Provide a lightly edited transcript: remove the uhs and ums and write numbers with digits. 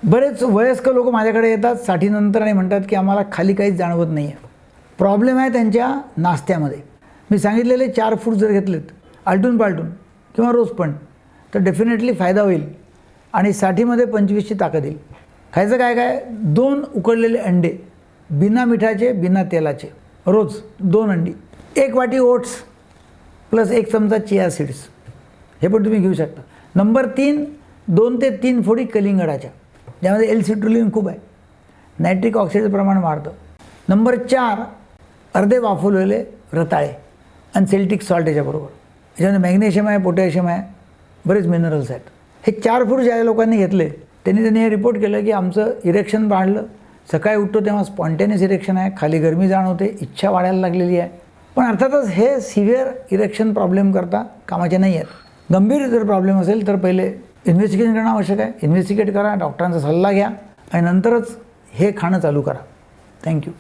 बरेच वयस्क लोक माझ्याकडे येतात 60 नंतर आणि म्हणतात की आम्हाला खाली काहीच जाणवत नाही आहे. प्रॉब्लेम आहे त्यांच्या नाश्त्यामध्ये. मी सांगितलेले 4 फूड जर घेतलेत आलटून पालटून किंवा रोज पण, तर डेफिनेटली फायदा होईल आणि 60मध्ये 25ची ताकद येईल. खायचं काय काय? 2 उकडलेले अंडे, बिना मिठाचे बिना तेलाचे, रोज 2 अंडी, 1 वाटी ओट्स प्लस 1 चमचा चिया सीड्स, हे पण तुम्ही घेऊ शकता. नंबर 3, 2 ते 3 फोडी कलिंगडाच्या, ज्यामध्ये एल-सिट्रुलिन खूप आहे, नायट्रिक ऑक्साईडचं प्रमाण वाढतं. नंबर 4, अर्धे वाफवलेले रताळे आणि सेल्टिक सॉल्ट याच्याबरोबर. याच्यामध्ये मॅग्नेशियम आहे, पोटॅशियम आहे, बरेच मिनरल्स आहेत. हे 4 फूड ज्या लोकांनी घेतले त्यांनी हे रिपोर्ट केलं की आमचं इरेक्शन वाढलं, सकाळी उठतो तेव्हा स्पॉन्टेनियस इरेक्शन आहे, खाली गरमी जाणवते, इच्छा वाढायला लागलेली आहे. पण अर्थातच हे सिव्हिअर इरेक्शन प्रॉब्लेम करता कामाचे नाही आहेत. गंभीर जर प्रॉब्लेम असेल तर पहिले इन्व्हेस्टिगेशन करणं आवश्यक आहे. इन्व्हेस्टिगेट करा, डॉक्टरांचा सल्ला घ्या आणि नंतरच हे खाणं चालू करा. थँक्यू.